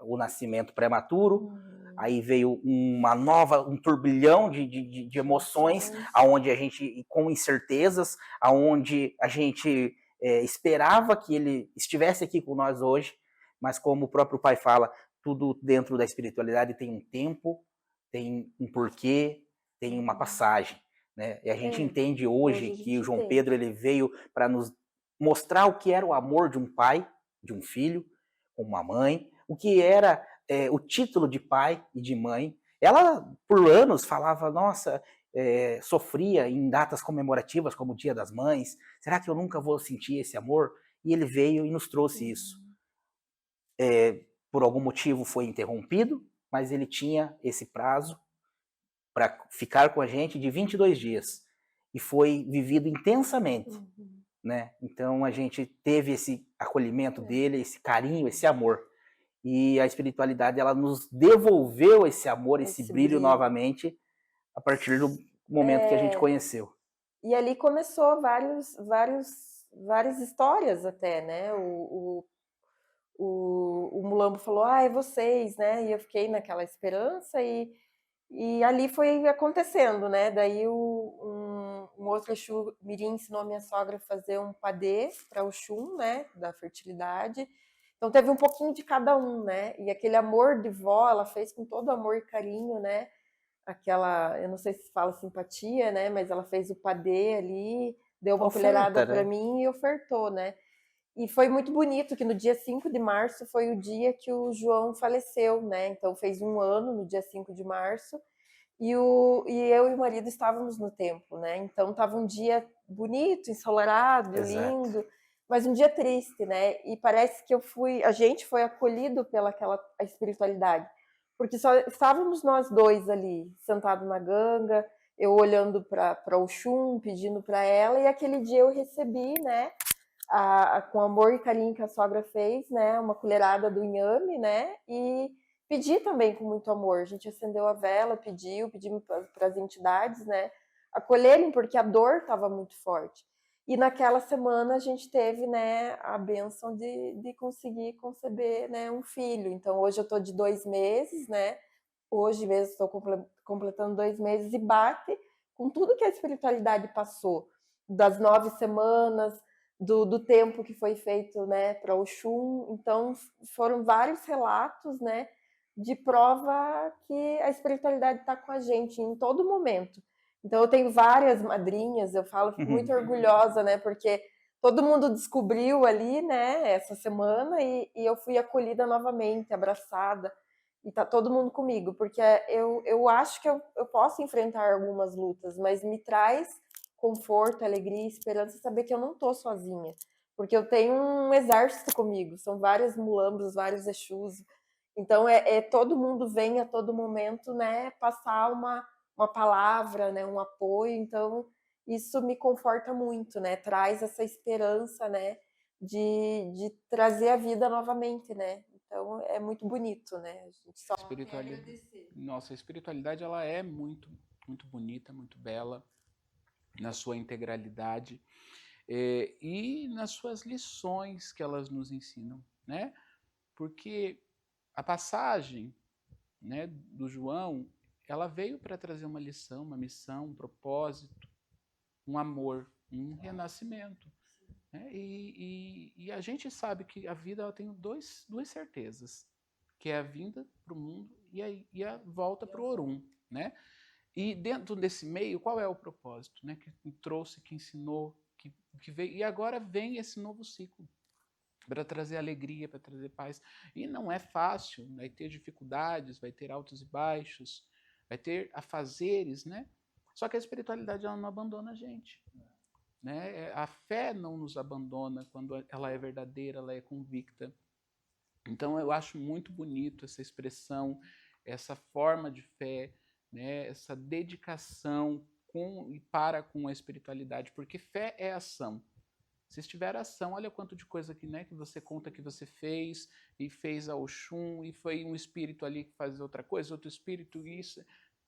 o nascimento prematuro, aí veio um turbilhão de emoções, aonde a gente, com incertezas, aonde a gente esperava que ele estivesse aqui com nós hoje, mas como o próprio pai fala, tudo dentro da espiritualidade tem um tempo, tem um porquê, tem uma passagem, né? E a gente entende hoje que o João Pedro ele veio para nos mostrar o que era o amor de um pai, de um filho, com uma mãe, o que era o título de pai e de mãe. Ela, por anos, falava, nossa, sofria em datas comemorativas, como o Dia das Mães, será que eu nunca vou sentir esse amor? E ele veio e nos trouxe isso. Por algum motivo foi interrompido, mas ele tinha esse prazo para ficar com a gente de 22 dias. E foi vivido intensamente. Né? Então a gente teve esse acolhimento dele, esse carinho, esse amor. E a espiritualidade ela nos devolveu esse amor, esse brilho novamente a partir do momento que a gente conheceu.
E ali começou várias histórias até, né? O Mulambo falou, é vocês, né? E eu fiquei naquela esperança e ali foi acontecendo, né? Daí um outro Exu Mirim ensinou a minha sogra a fazer um padê para o Oxum, né? Da fertilidade. Então teve um pouquinho de cada um, né? E aquele amor de vó, ela fez com todo amor e carinho, né? Aquela, eu não sei se fala simpatia, né? Mas ela fez o padê ali, deu uma colherada para mim e ofertou, né? E foi muito bonito que no dia 5 de março foi o dia que o João faleceu, né? Então fez 1 ano no dia 5 de março e eu e o marido estávamos no templo, né? Então estava um dia bonito, ensolarado, lindo, mas um dia triste, né? E parece que a gente foi acolhido pela a espiritualidade, porque só estávamos nós dois ali, sentados na ganga, eu olhando para o Oxum, pedindo para ela, e aquele dia eu recebi, né? Com amor e carinho que a sogra fez, né? Uma colherada do inhame, né? E pedi também com muito amor. A gente acendeu a vela, pedimos para as entidades, né? Acolherem, porque a dor estava muito forte. E naquela semana a gente teve, né? A bênção de conseguir conceber, né? Um filho. Então hoje eu estou de 2 meses, né? Hoje mesmo estou completando 2 meses e bate com tudo que a espiritualidade passou. Das 9 semanas, do tempo que foi feito, né, para o Oxum. Então foram vários relatos, né, de prova que a espiritualidade está com a gente em todo momento. Então eu tenho várias madrinhas, eu falo, fico muito orgulhosa, né, porque todo mundo descobriu ali, né, essa semana e eu fui acolhida novamente, abraçada, e tá todo mundo comigo, porque eu acho que eu posso enfrentar algumas lutas, mas me traz conforto, alegria, esperança, saber que eu não tô sozinha, porque eu tenho um exército comigo, são vários mulambos, vários exus, então todo mundo vem a todo momento, né, passar uma palavra, né, um apoio, então isso me conforta muito, né, traz essa esperança, né, de trazer a vida novamente, né, então é muito bonito, né, a gente só tem a agradecer.
Nossa, a espiritualidade ela é muito, muito bonita, muito bela, na sua integralidade e nas suas lições que elas nos ensinam, né? Porque a passagem, né, do João, ela veio para trazer uma lição, uma missão, um propósito, um amor, um renascimento. Né? E a gente sabe que a vida ela tem duas certezas, que é a vinda para o mundo e a volta para o Orum, né? E dentro desse meio, qual é o propósito? Né? Que trouxe, que ensinou, que veio. E agora vem esse novo ciclo para trazer alegria, para trazer paz. E não é fácil, vai ter dificuldades, vai ter altos e baixos, vai ter afazeres, né? Só que a espiritualidade ela não abandona a gente. Né? A fé não nos abandona quando ela é verdadeira, ela é convicta. Então eu acho muito bonito essa expressão, essa forma de fé, né, essa dedicação com e para com a espiritualidade, porque fé é ação. Se estiver ação, olha quanto de coisa que, né, que você conta que você fez, e fez a Oxum, e foi um espírito ali que faz outra coisa, outro espírito isso.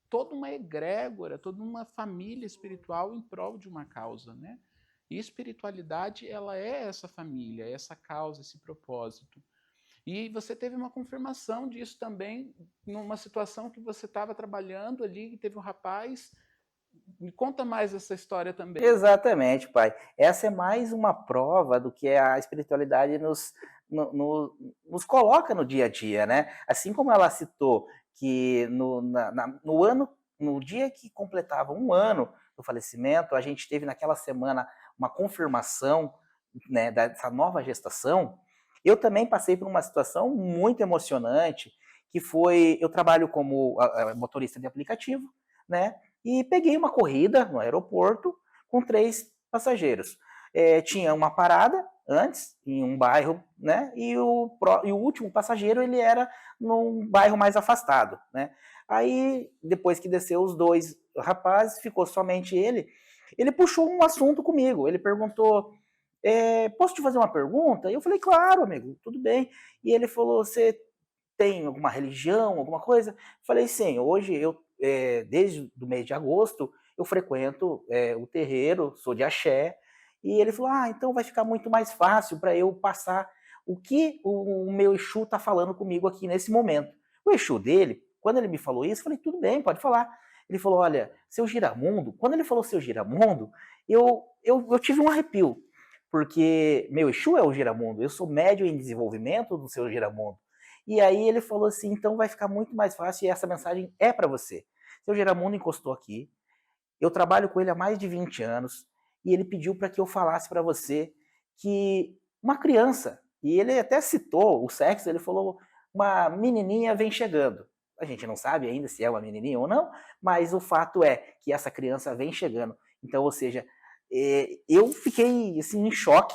Toda uma egrégora, toda uma família espiritual em prol de uma causa, né? E espiritualidade, ela é essa família, essa causa, esse propósito. E você teve uma confirmação disso também, numa situação que você estava trabalhando ali, e teve um rapaz. Me conta mais essa história também.
Exatamente, pai. Essa é mais uma prova do que a espiritualidade nos coloca no dia a dia, né? Assim como ela citou que no dia que completava 1 ano do falecimento, a gente teve naquela semana uma confirmação, né, dessa nova gestação. Eu também passei por uma situação muito emocionante, que foi, eu trabalho como motorista de aplicativo, né? E peguei uma corrida no aeroporto com 3 passageiros. Tinha uma parada antes, em um bairro, né? E o último passageiro, ele era num bairro mais afastado, né? Aí, depois que desceu os 2 rapazes, ficou somente ele. Ele puxou um assunto comigo. Ele perguntou, posso te fazer uma pergunta? E eu falei, claro, amigo, tudo bem. E ele falou, você tem alguma religião, alguma coisa? Eu falei, sim, hoje desde o mês de agosto, eu frequento o terreiro, sou de axé, e ele falou, então vai ficar muito mais fácil para eu passar o que o meu Exu está falando comigo aqui nesse momento. O Exu dele, quando ele me falou isso, eu falei, tudo bem, pode falar. Ele falou, olha, seu Giramundo, quando ele falou seu Giramundo, eu tive um arrepio, porque meu Exu é o Giramundo, eu sou médium em desenvolvimento do seu Giramundo. E aí ele falou assim, então vai ficar muito mais fácil e essa mensagem é para você. Seu Giramundo encostou aqui, eu trabalho com ele há mais de 20 anos, e ele pediu para que eu falasse para você que uma criança, e ele até citou o sexo, ele falou, uma menininha vem chegando. A gente não sabe ainda se é uma menininha ou não, mas o fato é que essa criança vem chegando. Então, ou seja, eu fiquei assim, em choque,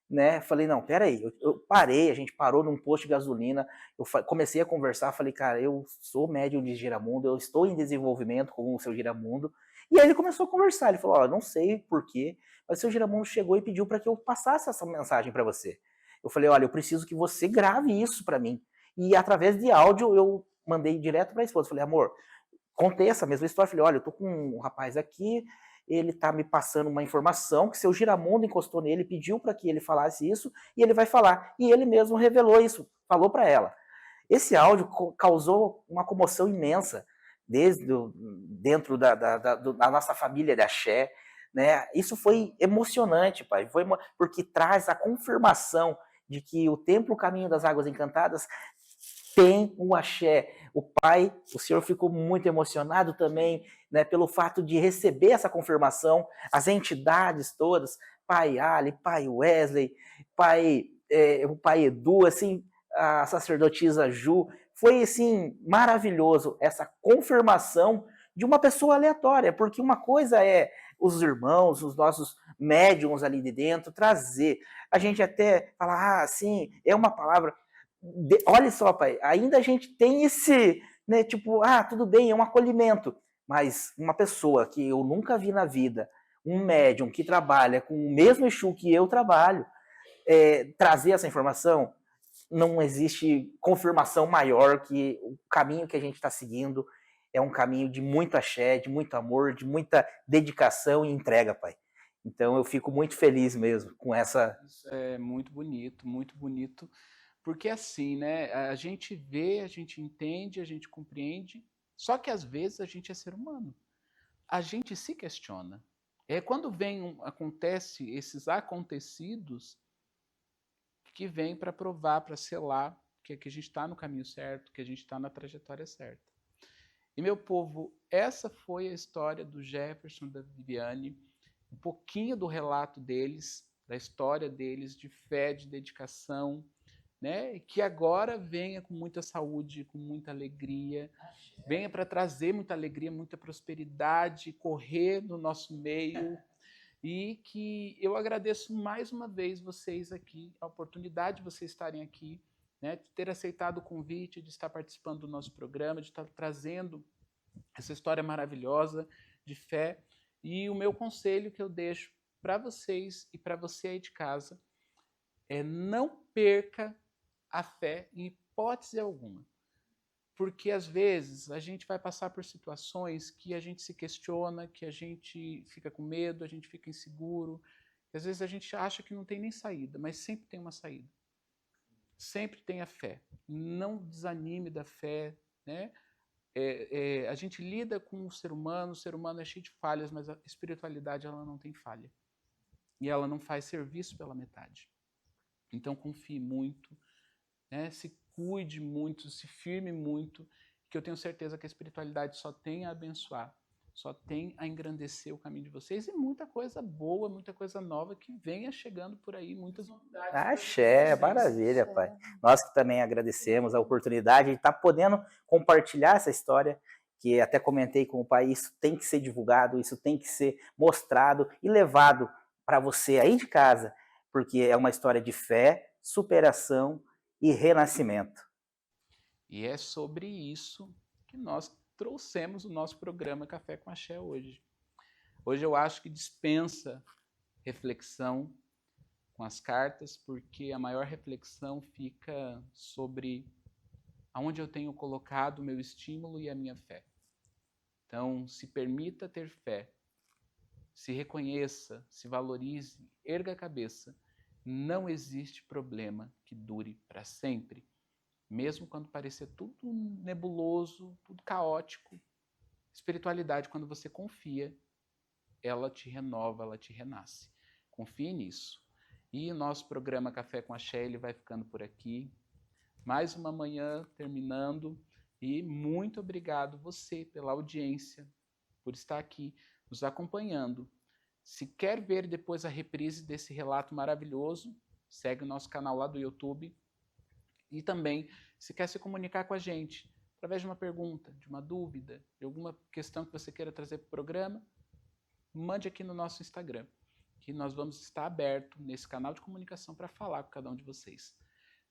né? Falei, não, peraí, eu parei, a gente parou num posto de gasolina, eu comecei a conversar, falei, cara, eu sou médium de Giramundo, eu estou em desenvolvimento com o seu Giramundo, e aí ele começou a conversar, ele falou, não sei porquê, mas o seu Giramundo chegou e pediu para que eu passasse essa mensagem para você. Eu falei, olha, eu preciso que você grave isso para mim, e através de áudio eu mandei direto para a esposa, falei, amor, contei essa mesma história, falei, olha, eu tô com um rapaz aqui, ele tá me passando uma informação que seu Giramundo encostou nele, pediu para que ele falasse isso, e ele vai falar. E ele mesmo revelou isso, falou para ela. Esse áudio causou uma comoção imensa dentro da nossa família de axé, né? Isso foi emocionante, pai, porque traz a confirmação de que o Templo Caminho das Águas Encantadas tem o axé. O pai, o senhor ficou muito emocionado também, né, pelo fato de receber essa confirmação, as entidades todas, pai Ali, pai Wesley, o pai Edu, assim, a sacerdotisa Ju, foi assim, maravilhoso essa confirmação de uma pessoa aleatória, porque uma coisa é os irmãos, os nossos médiums ali de dentro, trazer, a gente até fala, sim, é uma palavra, olha só, pai, ainda a gente tem esse, né, tipo, tudo bem, é um acolhimento, mas uma pessoa que eu nunca vi na vida, um médium que trabalha com o mesmo Exu que eu trabalho, trazer essa informação, não existe confirmação maior que o caminho que a gente está seguindo é um caminho de muito axé, de muito amor, de muita dedicação e entrega, pai. Então eu fico muito feliz mesmo com essa...
Isso é muito bonito, porque assim, né, a gente vê, a gente entende, a gente compreende, só que às vezes a gente é ser humano. A gente se questiona. Quando acontece esses acontecidos que vem para provar, para selar que a gente está no caminho certo, que a gente está na trajetória certa. E, meu povo, essa foi a história do Jefferson, da Viviane, um pouquinho do relato deles, da história deles, de fé, de dedicação, né? Que agora venha com muita saúde, com muita alegria, venha para trazer muita alegria, muita prosperidade, correr no nosso meio, e que eu agradeço mais uma vez vocês aqui, a oportunidade de vocês estarem aqui, né, de ter aceitado o convite, de estar participando do nosso programa, de estar trazendo essa história maravilhosa de fé, E o meu conselho que eu deixo para vocês e para você aí de casa é não perca a fé em hipótese alguma. Porque às vezes a gente vai passar por situações que a gente se questiona, que a gente fica com medo, a gente fica inseguro, que às vezes a gente acha que não tem nem saída, mas sempre tem uma saída. Sempre tenha fé. Não desanime da fé, né? A gente lida com o ser humano é cheio de falhas, mas a espiritualidade ela não tem falha. E ela não faz serviço pela metade. Então confie muito, né? Se cuide muito, se firme muito, que eu tenho certeza que a espiritualidade só tem a abençoar, só tem a engrandecer o caminho de vocês e muita coisa boa, muita coisa nova que venha chegando por aí, muitas novidades.
Axé, maravilha, pai. Nós que também agradecemos a oportunidade de estar podendo compartilhar essa história, que até comentei com o pai, isso tem que ser divulgado, isso tem que ser mostrado e levado para você aí de casa, porque é uma história de fé, superação e renascimento.
E é sobre isso que nós trouxemos o nosso programa Café com Axé hoje. Hoje eu acho que dispensa reflexão com as cartas, porque a maior reflexão fica sobre aonde eu tenho colocado o meu estímulo e a minha fé. Então, se permita ter fé, se reconheça, se valorize, erga a cabeça. Não existe problema que dure para sempre. Mesmo quando parecer tudo nebuloso, tudo caótico, espiritualidade, quando você confia, ela te renova, ela te renasce. Confie nisso. E o nosso programa Café com Axé, ele vai ficando por aqui. Mais uma manhã terminando. E muito obrigado você pela audiência, por estar aqui nos acompanhando. Se quer ver depois a reprise desse relato maravilhoso, segue o nosso canal lá do YouTube. E também, se quer se comunicar com a gente, através de uma pergunta, de uma dúvida, de alguma questão que você queira trazer para o programa, mande aqui no nosso Instagram, que nós vamos estar aberto nesse canal de comunicação para falar com cada um de vocês.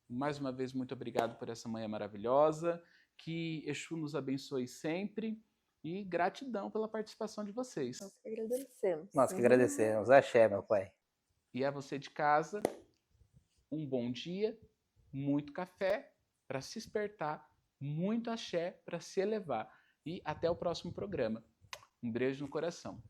Mais uma vez, muito obrigado por essa manhã maravilhosa, que Exu nos abençoe sempre e gratidão pela participação de vocês.
Nós que agradecemos.
Nós que agradecemos. Axé, meu pai.
E a você de casa, um bom dia, muito café para se despertar, muito axé para se elevar. E até o próximo programa. Um beijo no coração.